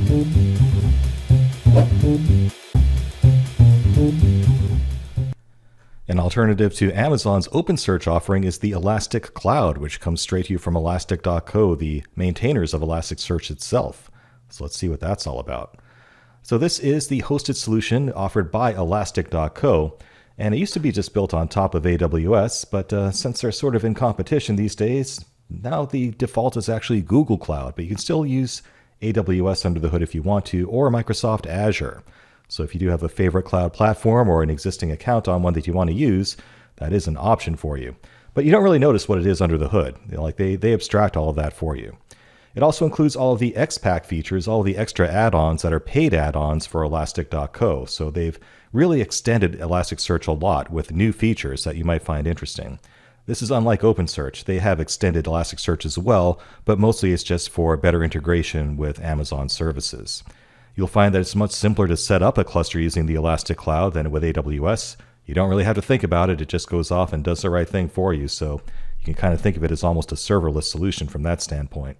An alternative to Amazon's OpenSearch offering is the Elastic Cloud, which comes straight to you from elastic.co, the maintainers of Elasticsearch itself. So let's see what that's all about. So this is the hosted solution offered by elastic.co, and it used to be just built on top of AWS, but since they're sort of in competition these days, now the default is actually Google Cloud, but you can still use AWS under the hood if you want to, or Microsoft Azure. So if you do have a favorite cloud platform or an existing account on one that you want to use, that is an option for you. But you don't really notice what it is under the hood. They abstract all of that for you. It also includes all of the XPack features, all of the extra add-ons that are paid add-ons for elastic.co. So they've really extended Elasticsearch a lot with new features that you might find interesting. This is unlike OpenSearch. They have extended Elasticsearch as well, but mostly it's just for better integration with Amazon services. You'll find that it's much simpler to set up a cluster using the Elastic Cloud than with AWS. You don't really have to think about it. It just goes off and does the right thing for you. So you can kind of think of it as almost a serverless solution from that standpoint.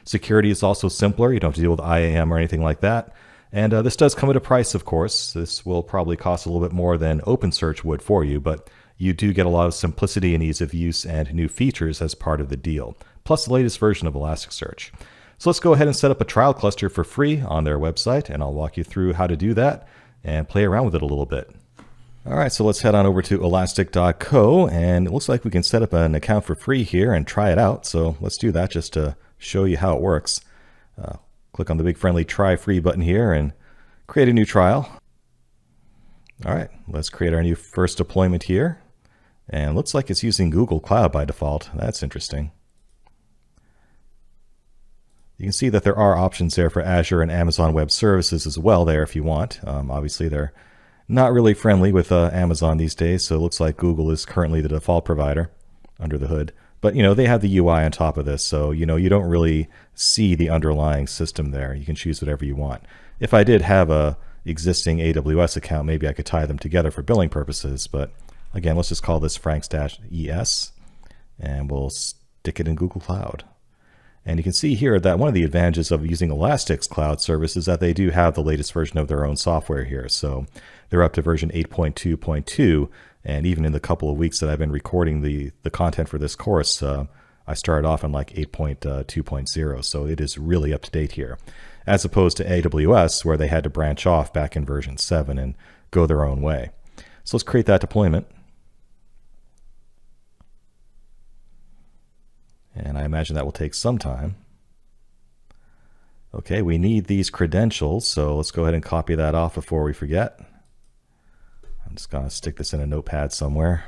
Security is also simpler. You don't have to deal with IAM or anything like that. And this does come at a price, of course. This will probably cost a little bit more than OpenSearch would for you, but you do get a lot of simplicity and ease of use and new features as part of the deal, plus the latest version of Elasticsearch. So let's go ahead and set up a trial cluster for free on their website, and I'll walk you through how to do that and play around with it a little bit. All right, so let's head on over to elastic.co, and it looks like we can set up an account for free here and try it out. So let's do that just to show you how it works. Click on the big friendly try free button here and create a new trial. All right, let's create our new first deployment here. And it looks like it's using Google Cloud by default. That's interesting. You can see that there are options there for Azure and Amazon Web Services as well there if you want. Obviously, they're not really friendly with Amazon these days, so it looks like Google is currently the default provider under the hood. But, they have the UI on top of this, so, you don't really see the underlying system there. You can choose whatever you want. If I did have a existing AWS account, maybe I could tie them together for billing purposes. But, again, let's just call this Franks-ES, and we'll stick it in Google Cloud. And you can see here that one of the advantages of using Elastic's cloud service is that they do have the latest version of their own software here. So they're up to version 8.2.2. And even in the couple of weeks that I've been recording the content for this course, I started off on like 8.2.0. So it is really up to date here, as opposed to AWS, where they had to branch off back in version 7 and go their own way. So let's create that deployment. And I imagine that will take some time. Okay, we need these credentials, so let's go ahead and copy that off before we forget. I'm just going to stick this in a notepad somewhere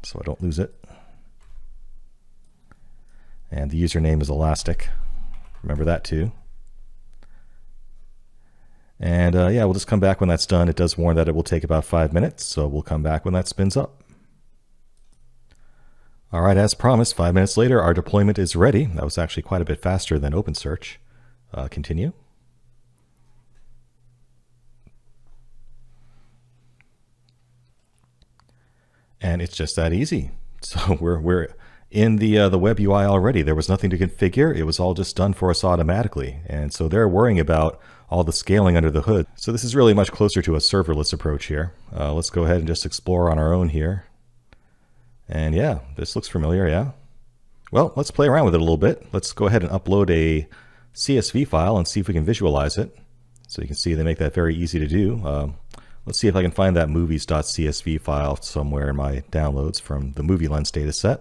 so I don't lose it. And the username is Elastic. Remember that too. And yeah, we'll just come back when that's done. It does warn that it will take about 5 minutes, so we'll come back when that spins up. All right, as promised, 5 minutes later, our deployment is ready. That was actually quite a bit faster than OpenSearch. Continue. And it's just that easy. So we're in the web UI already. There was nothing to configure. It was all just done for us automatically. And so they're worrying about all the scaling under the hood. So this is really much closer to a serverless approach here. Let's go ahead and just explore on our own here. And yeah, this looks familiar, yeah. Well, let's play around with it a little bit. Let's go ahead and upload a CSV file and see if we can visualize it. So you can see they make that very easy to do. Let's see if I can find that movies.csv file somewhere in my downloads from the Movie Lens dataset.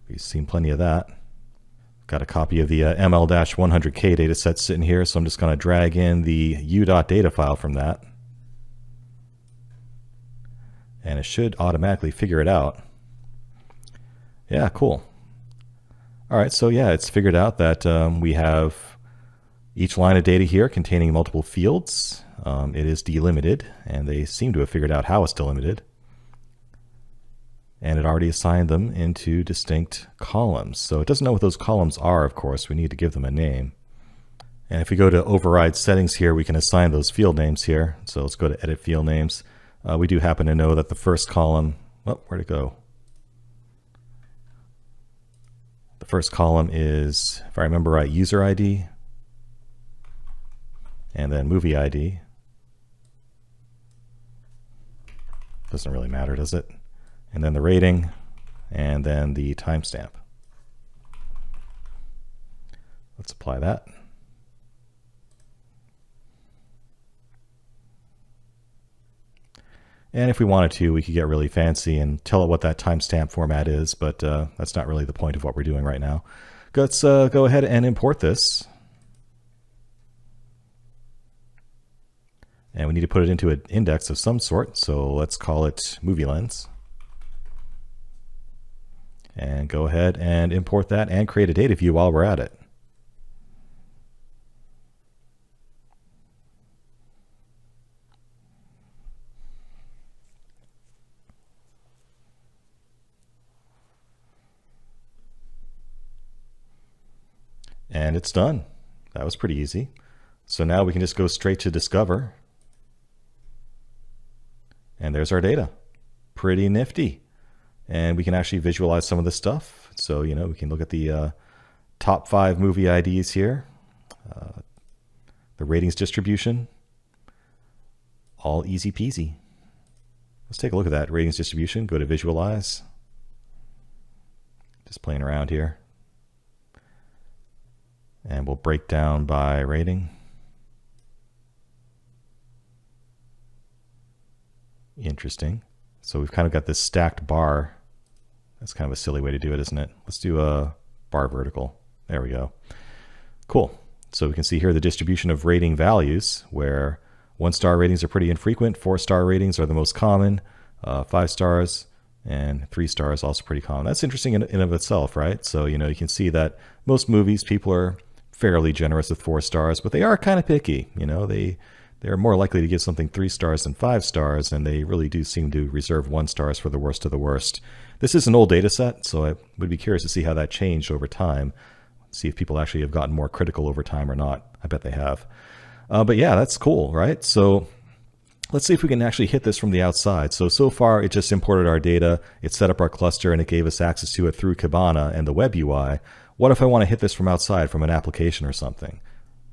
We've seen plenty of that. Got a copy of the ML-100K dataset sitting here, so I'm just going to drag in the u.data file from that. And it should automatically figure it out. Yeah, cool. All right, so yeah, it's figured out that we have each line of data here containing multiple fields. It is delimited, and they seem to have figured out how it's delimited. And it already assigned them into distinct columns. So it doesn't know what those columns are, of course. We need to give them a name. And if we go to override settings here, we can assign those field names here. So let's go to edit field names. We do happen to know that the first column, oh, where'd it go? The first column is, if I remember right, user ID. and then movie ID. Doesn't really matter, does it? And then the rating, and then the timestamp. Let's apply that. And if we wanted to, we could get really fancy and tell it what that timestamp format is, but that's not really the point of what we're doing right now. Let's go ahead and import this. And we need to put it into an index of some sort, so let's call it Movie Lens. And go ahead and import that and create a data view while we're at it. And it's done. That was pretty easy. So now we can just go straight to Discover. And there's our data. Pretty nifty. And we can actually visualize some of this stuff. So, you know, we can look at the top 5 movie IDs here. The ratings distribution. All easy peasy. Let's take a look at that ratings distribution. Go to Visualize. Just playing around here. And we'll break down by rating. Interesting. So we've kind of got this stacked bar. That's kind of a silly way to do it, isn't it? Let's do a bar vertical. There we go. Cool. So we can see here the distribution of rating values, where 1-star ratings are pretty infrequent, 4-star ratings are the most common, 5 stars, and 3 stars also pretty common. That's interesting in and of itself, right? So, you know, you can see that most movies, people are fairly generous with 4 stars, but they are kind of picky. You know, they're more likely to give something 3 stars than 5 stars, and they really do seem to reserve 1 stars for the worst of the worst. This is an old data set, so I would be curious to see how that changed over time. See if people actually have gotten more critical over time or not. I bet they have. But yeah, that's cool, right? So let's see if we can actually hit this from the outside. So far it just imported our data, it set up our cluster, and it gave us access to it through Kibana and the web UI. What if I want to hit this from outside, from an application or something?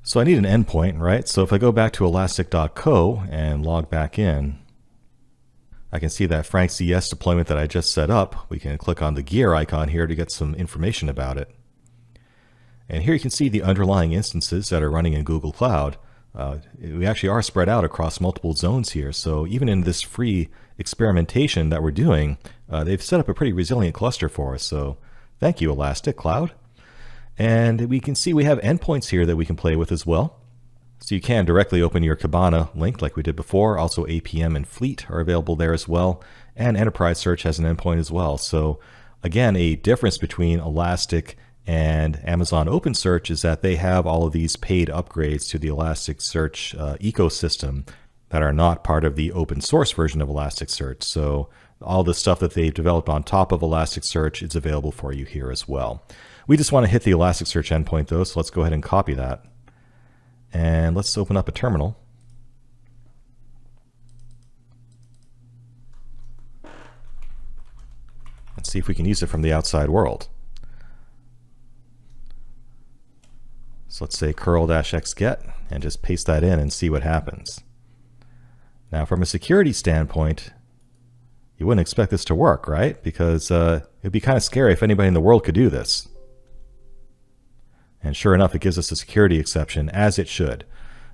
So I need an endpoint, right? So if I go back to elastic.co and log back in, I can see that Frank's ES deployment that I just set up. We can click on the gear icon here to get some information about it. And here you can see the underlying instances that are running in Google Cloud. We actually are spread out across multiple zones here. So even in this free experimentation that we're doing, they've set up a pretty resilient cluster for us. So thank you, Elastic Cloud. And we can see we have endpoints here that we can play with as well. So you can directly open your Kibana link like we did before. Also APM and Fleet are available there as well. And Enterprise Search has an endpoint as well. So again, a difference between Elastic and Amazon OpenSearch is that they have all of these paid upgrades to the Elasticsearch ecosystem that are not part of the open source version of Elasticsearch. So all the stuff that they've developed on top of Elasticsearch is available for you here as well. We just want to hit the Elasticsearch endpoint though, so let's go ahead and copy that. And let's open up a terminal. Let's see if we can use it from the outside world. So let's say curl-xget and just paste that in and see what happens. Now from a security standpoint, you wouldn't expect this to work, right? Because it'd be kind of scary if anybody in the world could do this. And sure enough, it gives us a security exception, as it should.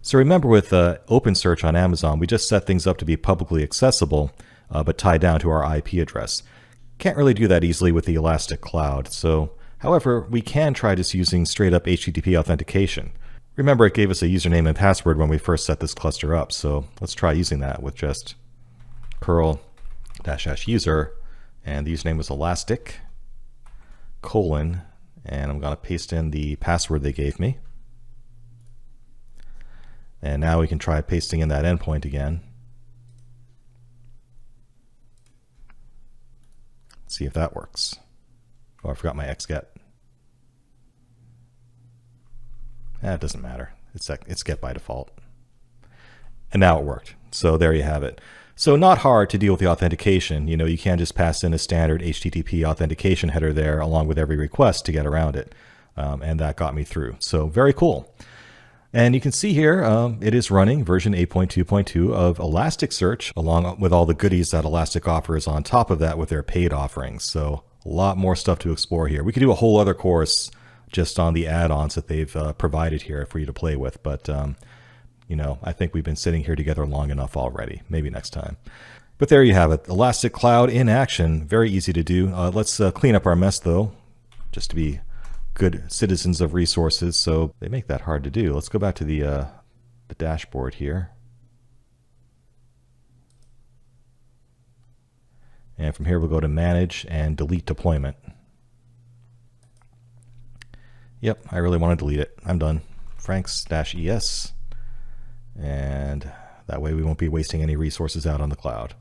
So remember with OpenSearch on Amazon, we just set things up to be publicly accessible, but tied down to our IP address. Can't really do that easily with the Elastic Cloud. So, however, we can try just using straight up HTTP authentication. Remember, it gave us a username and password when we first set this cluster up. So let's try using that with just curl-user, and the username was elastic, and I'm going to paste in the password they gave me. And now we can try pasting in that endpoint again. See if that works. Oh, I forgot my xget. It doesn't matter. It's get by default. And now it worked. So there you have it. So not hard to deal with the authentication. You know, you can just pass in a standard HTTP authentication header there along with every request to get around it. And that got me through. So very cool. And you can see here, it is running version 8.2.2 of Elasticsearch, along with all the goodies that Elastic offers on top of that with their paid offerings. So a lot more stuff to explore here. We could do a whole other course just on the add-ons that they've provided here for you to play with. But, you know, I think we've been sitting here together long enough already. Maybe next time. But there you have it. Elastic Cloud in action. Very easy to do. Let's clean up our mess, though, just to be good citizens of resources. So they make that hard to do. Let's go back to the dashboard here. And from here, we'll go to Manage and Delete Deployment. Yep, I really want to delete it. I'm done. Franks-ES. And that way we won't be wasting any resources out on the cloud.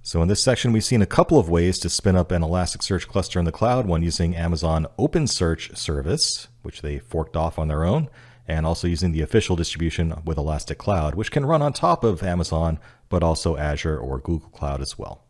So in this section, we've seen a couple of ways to spin up an Elasticsearch cluster in the cloud, one using Amazon OpenSearch service, which they forked off on their own, and also using the official distribution with Elastic Cloud, which can run on top of Amazon, but also Azure or Google Cloud as well.